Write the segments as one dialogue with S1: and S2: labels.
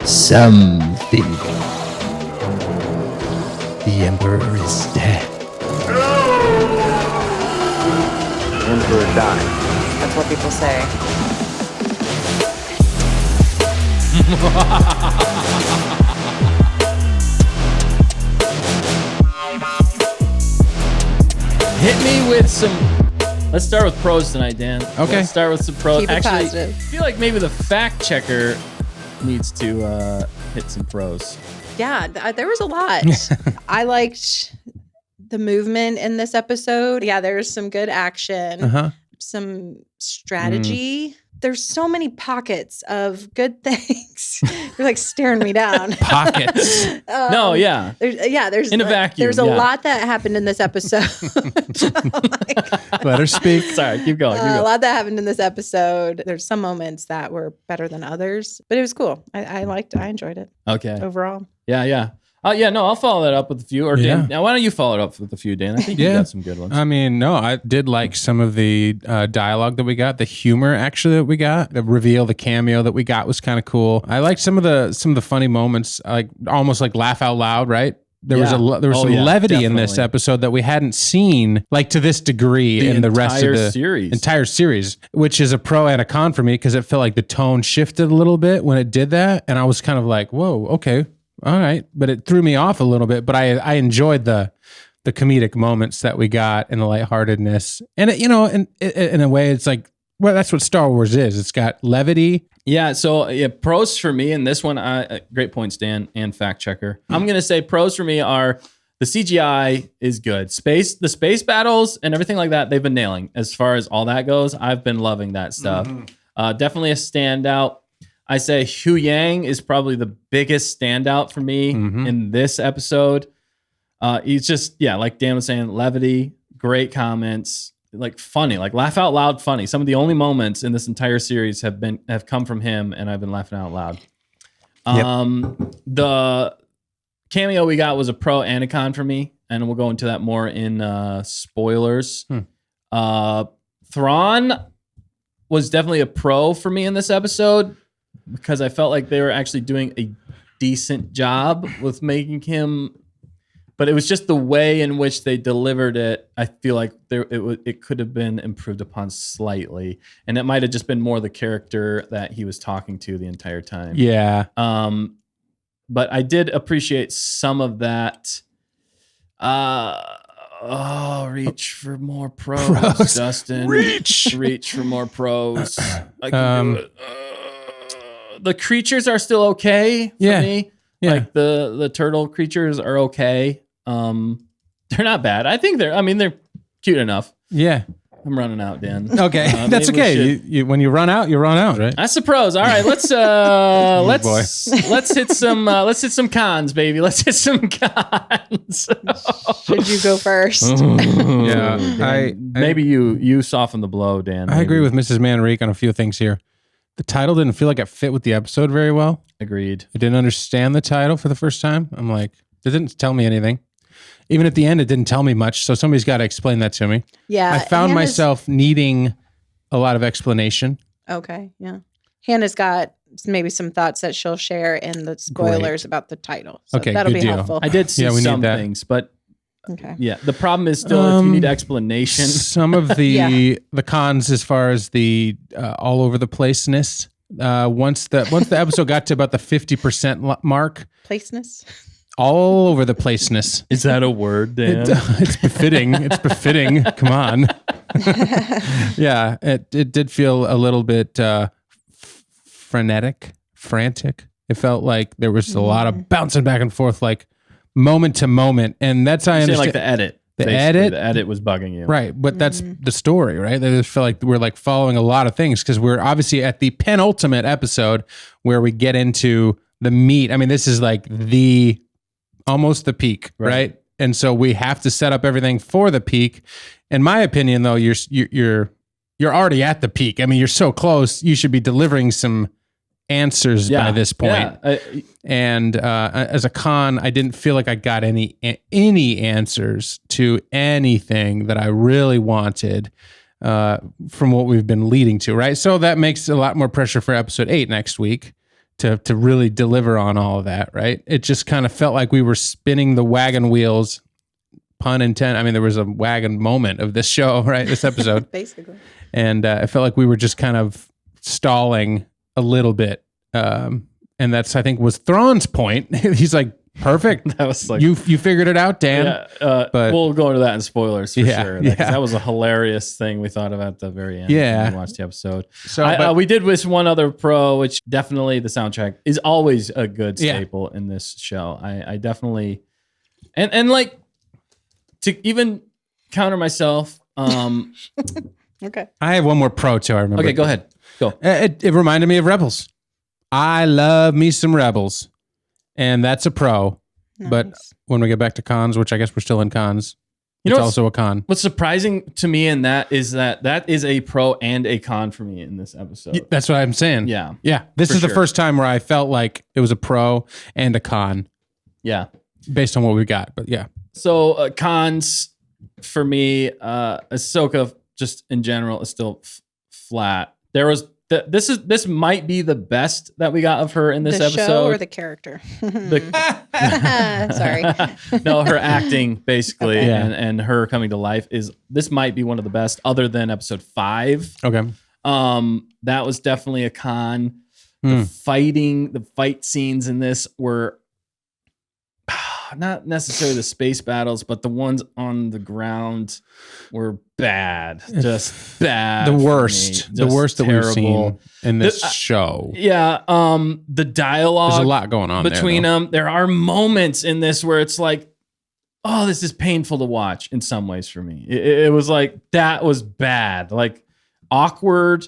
S1: something. The Emperor is dead.
S2: The Emperor died.
S3: That's what people say.
S4: Hit me with some. Let's start with pros tonight, Dan.
S5: Okay.
S4: Let's start with some pros.
S3: Keep it
S4: Actually,
S3: positive.
S4: I feel like maybe the fact checker needs to hit some pros.
S3: Yeah, there was a lot. I liked the movement in this episode. Yeah, there's some good action, some strategy. There's so many pockets of good things. You're like staring me down.
S5: Pockets.
S4: No, yeah.
S3: There's
S4: in a vacuum.
S3: There's a lot that happened in this episode.
S5: Let her speak.
S4: Sorry, keep going.
S3: A lot that happened in this episode. There's some moments that were better than others, but it was cool. I enjoyed it.
S4: Okay.
S3: Overall.
S4: Yeah. No, I'll follow that up with a few. Or Dan, now why don't you follow it up with a few, Dan? I think you got some good ones.
S5: I mean, no, I did like some of the dialogue that we got, the humor actually that we got, the reveal, the cameo that we got was kind of cool. I liked some of the funny moments, like almost like laugh out loud, right? There was some levity in this episode that we hadn't seen like to this degree in the rest of the entire series, which is a pro and a con for me because it felt like the tone shifted a little bit when it did that, and I was kind of like, whoa, okay. All right, but it threw me off a little bit. But I enjoyed the comedic moments that we got and the lightheartedness, and in a way, it's like, well, that's what Star Wars is. It's got levity.
S4: Yeah. So pros for me in this one, great points, Dan and fact checker. I'm gonna say pros for me are the CGI is good. The space battles and everything like that, they've been nailing as far as all that goes. I've been loving that stuff. Definitely a standout. I say Hu Yang is probably the biggest standout for me in this episode. He's just, like Dan was saying, levity, great comments, like funny, like laugh out loud funny. Some of the only moments in this entire series have come from him, and I've been laughing out loud. The cameo we got was a pro and a con for me, and we'll go into that more in spoilers. Thrawn was definitely a pro for me in this episode, because I felt like they were actually doing a decent job with making him, but it was just the way in which they delivered it. I feel like it could have been improved upon slightly, and it might have just been more the character that he was talking to the entire time.
S5: Yeah.
S4: But I did appreciate some of that. Reach for more pros. Dustin. Reach for more pros. I can do it. The creatures are still okay for me. Yeah. Like the turtle creatures are okay. They're not bad. I think they're cute enough.
S5: Yeah.
S4: I'm running out, Dan.
S5: Okay. That's okay. You when you run out, right?
S4: That's the pros. All right, let's hit some cons, baby. Let's hit some cons.
S3: Should you go first?
S5: Yeah.
S4: Maybe you soften the blow, Dan.
S5: I agree with Mrs. Manrique on a few things here. The title didn't feel like it fit with the episode very well.
S4: Agreed.
S5: I didn't understand the title for the first time. I'm like, it didn't tell me anything. Even at the end, it didn't tell me much. So somebody's got to explain that to me.
S3: Yeah.
S5: I found myself needing a lot of explanation.
S3: Okay. Yeah. Hannah's got maybe some thoughts that she'll share in the spoilers about the title. So that'll be helpful.
S4: I did see some things, but
S3: okay.
S4: Yeah. The problem is still if you need explanation.
S5: Some of the cons as far as the all over the placeness. Once the episode got to about the 50% mark.
S3: Placeness?
S5: All over the placeness.
S4: Is that a word, Dan?
S5: It's befitting. It's befitting. Come on. Yeah, it did feel a little bit frantic. It felt like there was a lot of bouncing back and forth, like moment to moment, and that's how I understand.
S4: Like the edit. The edit was bugging you,
S5: right? But that's the story, right? They just felt like we're like following a lot of things because we're obviously at the penultimate episode where we get into the meat. I mean, this is like almost the peak, right? And so we have to set up everything for the peak. In my opinion, though, you're already at the peak. I mean, you're so close. You should be delivering some answers by this point. And as a con, I didn't feel like I got any answers to anything that I really wanted from what we've been leading to, right? So that makes a lot more pressure for episode 8 next week to really deliver on all of that, right? It just kind of felt like we were spinning the wagon wheels, pun intended. I mean, there was a wagon moment of this show, right? This episode.
S3: Basically.
S5: And it felt like we were just kind of stalling a little bit. And that's, I think, was Thrawn's point. He's like, perfect.
S4: That was like,
S5: you figured it out, Dan.
S4: yeah, but we'll go into that in spoilers for sure.
S5: Yeah.
S4: That was a hilarious thing we thought about at the very end.
S5: Yeah.
S4: When we watched the episode.
S5: So
S4: we did with one other pro, which definitely the soundtrack is always a good staple in this show. I definitely, and like to even counter myself.
S3: Okay.
S5: I have one more pro too. I remember.
S4: Okay, go ahead. Go.
S5: It reminded me of Rebels. I love me some Rebels. And that's a pro.
S3: Nice.
S5: But when we get back to cons, which I guess we're still in cons,
S4: You know
S5: it's
S4: what's-
S5: also a con.
S4: What's surprising to me in that is that is a pro and a con for me in this episode.
S5: That's what I'm saying.
S4: Yeah.
S5: Yeah. This
S4: For
S5: is the
S4: sure.
S5: first time where I felt like it was a pro and a con
S4: Yeah.
S5: based on what we got. But yeah.
S4: So cons for me, Ahsoka just in general is still flat. There was this might be the best that we got of her in this
S3: the
S4: episode.
S3: show or the character? Sorry.
S4: No, her acting basically
S3: Okay.
S5: Yeah.
S4: and her coming to life this might be one of the best other than episode 5.
S5: Okay.
S4: That was definitely a con. The fight scenes in this were not necessarily the space battles, but the ones on the ground were bad. Just bad.
S5: The
S4: for me.
S5: worst. The
S4: Just
S5: worst that we've seen in this
S4: The-
S5: show.
S4: Yeah. The dialogue
S5: There's a lot going on
S4: between
S5: there,
S4: them. There are moments in this where it's like, oh, this is painful to watch in some ways for me. It was like, that was bad. Like awkward.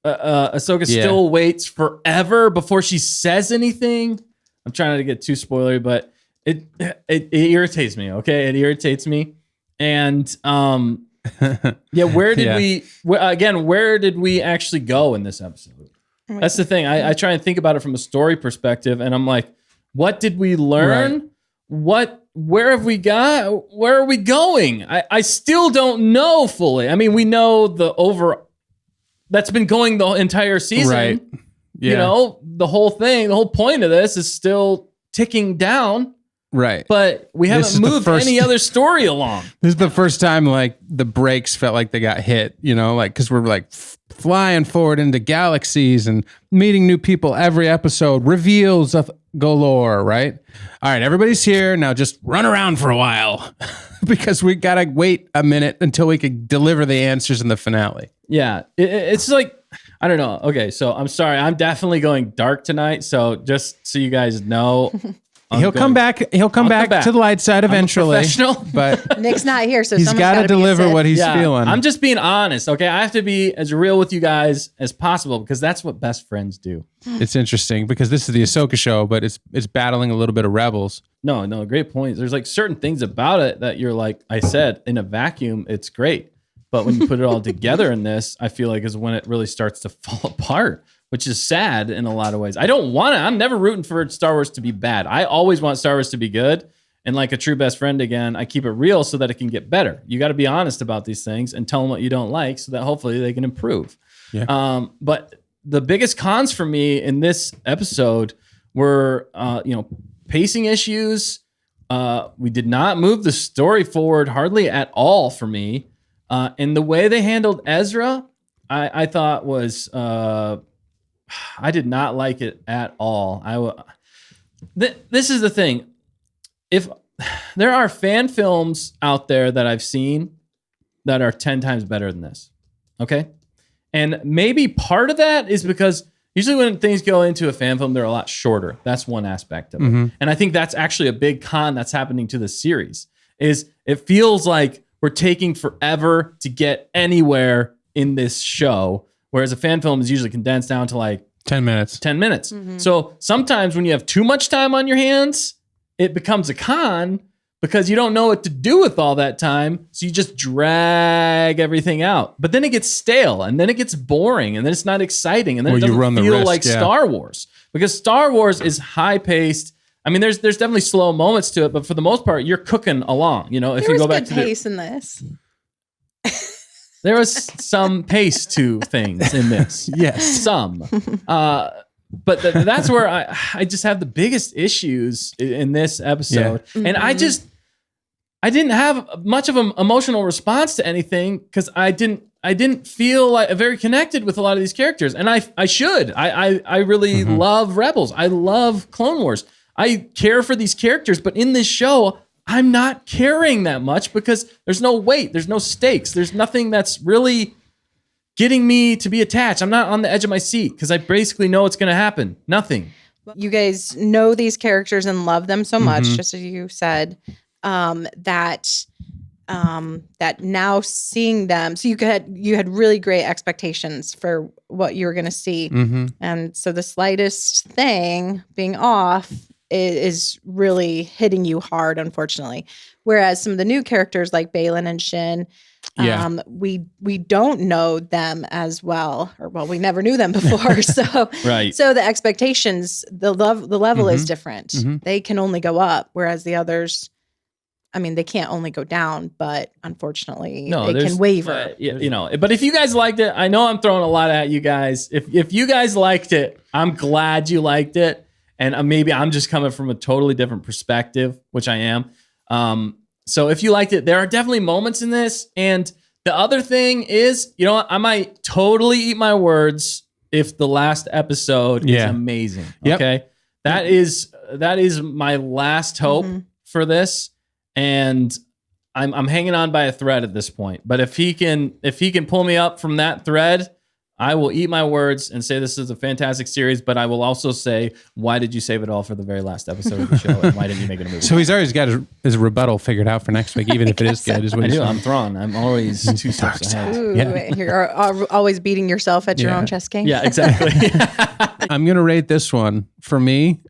S4: Ahsoka still waits forever before she says anything. I'm trying not to get too spoilery, but it irritates me. Okay. It irritates me. And, yeah, where did we actually go in this episode? That's the thing. I try and think about it from a story perspective, and I'm like, what did we learn?
S5: Right.
S4: Where have we got? Where are we going? I still don't know fully. I mean, we know that's been going the entire season.
S5: Right. Yeah.
S4: You know, the whole point of this is still ticking down,
S5: Right.
S4: but we
S5: This
S4: haven't
S5: is the
S4: moved
S5: first-
S4: any other story along.
S5: This is the first time like the brakes felt like they got hit, you know, like because we're like flying forward into galaxies and meeting new people every episode, reveals of galore, right? All right, everybody's here. Now just run around for a while because we got to wait a minute until we can deliver the answers in the finale.
S4: Yeah, it's like, I don't know. Okay, so I'm sorry. I'm definitely going dark tonight. So just so you guys know,
S5: He'll come back to the light side eventually.
S4: professional.
S5: But
S3: Nick's not here, so
S5: he's
S3: someone's
S5: got to
S3: gotta be a
S5: deliver
S3: Sith.
S5: what he's
S4: Yeah,
S5: feeling.
S4: I'm just being honest. Okay, I have to be as real with you guys as possible because that's what best friends do.
S5: It's interesting because this is the Ahsoka show, but it's battling a little bit of Rebels.
S4: No, great point. There's like certain things about it that you're like, I said, in a vacuum, it's great. But when you put it all together in this, I feel like is when it really starts to fall apart, which is sad in a lot of ways. I'm never rooting for Star Wars to be bad. I always want Star Wars to be good. And like a true best friend again, I keep it real so that it can get better. You got to be honest about these things and tell them what you don't like so that hopefully they can improve.
S5: Yeah.
S4: But the biggest cons for me in this episode were, pacing issues. We did not move the story forward hardly at all for me. And the way they handled Ezra, I thought was, I did not like it at all. This is the thing. If there are fan films out there that I've seen that are 10 times better than this, okay? And maybe part of that is because usually when things go into a fan film, they're a lot shorter. That's one aspect of it. And I think that's actually a big con that's happening to the series is it feels like we're taking forever to get anywhere in this show, whereas a fan film is usually condensed down to like
S5: 10 minutes.
S4: 10 minutes. So sometimes when you have too much time on your hands, it becomes a con because you don't know what to do with all that time. So you just drag everything out. But then it gets stale and then it gets boring and then it's not exciting. And then
S5: Or
S4: it
S5: you
S4: doesn't
S5: run the
S4: feel
S5: risk,
S4: like
S5: yeah.
S4: Star Wars because Star Wars is high paced. I mean, there's definitely slow moments to it, but for the most part, you're cooking along. You know, if
S3: There
S4: you
S3: was
S4: go back
S3: good
S4: to
S3: pace in this.
S4: there was some pace to things in this.
S5: Yes.
S4: Some. But that's where I just have the biggest issues in this episode.
S3: Yeah.
S4: And I didn't have much of an emotional response to anything because I didn't feel like very connected with a lot of these characters. And I should. I really love Rebels. I love Clone Wars. I care for these characters, but in this show, I'm not caring that much because there's no weight, there's no stakes, there's nothing that's really getting me to be attached. I'm not on the edge of my seat because I basically know it's going to happen. Nothing.
S3: You guys know these characters and love them so much, just as you said, that now seeing them, so you had really great expectations for what you were going to see, and so the slightest thing being off is really hitting you hard, unfortunately. Whereas some of the new characters like Baylan and Shin, we don't know them as well, or we never knew them before. So
S4: Right.
S3: So the expectations, the level is different. They can only go up, whereas the others, I mean, they can't only go down, but unfortunately they can waver.
S4: But if you guys liked it, I know I'm throwing a lot at you guys. If you guys liked it, I'm glad you liked it. And maybe I'm just coming from a totally different perspective, which I am. So if you liked it, there are definitely moments in this. And the other thing is, you know what? I might totally eat my words if the last episode is amazing. Okay. That is my last hope for this. And I'm hanging on by a thread at this point. But if he can pull me up from that thread, I will eat my words and say this is a fantastic series, but I will also say, why did you save it all for the very last episode of the show? And why didn't you make it a movie?
S5: So he's always got his rebuttal figured out for next week, even if it is good. Is what
S4: I
S5: he's
S4: do.
S5: saying.
S4: I'm Thrawn. I'm always 2 steps ahead.
S3: Ooh, you're always beating yourself at your own chess game.
S4: Yeah, exactly.
S5: I'm going to rate this one, for me,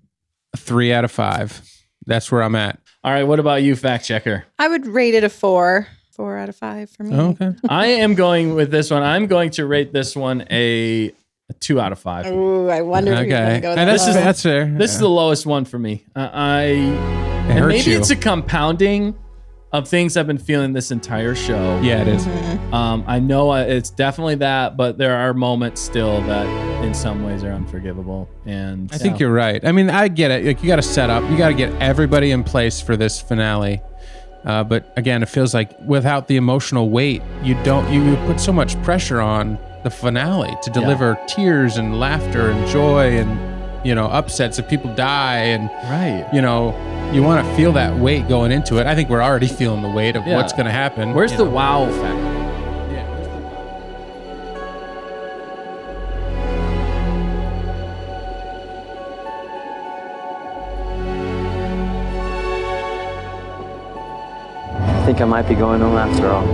S5: a 3 out of 5. That's where I'm at.
S4: All right. What about you, fact checker?
S3: I would rate it a 4. 4 out of 5 for me.
S5: Oh, okay.
S4: I am going with this one. I'm going to rate this one a 2 out of 5.
S3: Ooh, I wonder if you're going to go
S5: And
S3: that low.
S5: that's fair.
S4: This is the lowest one for me. And maybe it's a compounding of things I've been feeling this entire show.
S5: Yeah, it is.
S4: I know it's definitely that, but there are moments still that in some ways are unforgivable. And
S5: I think you're right. I mean, I get it. Like, you got to set up. You got to get everybody in place for this finale. But again, it feels like without the emotional weight, you put so much pressure on the finale to deliver tears and laughter and joy and, upsets if people die. And, you want to feel that weight going into it. I think we're already feeling the weight of what's going to happen.
S4: Where's the wow factor?
S5: Yeah, where's the wow?
S2: I think I might be going home after all.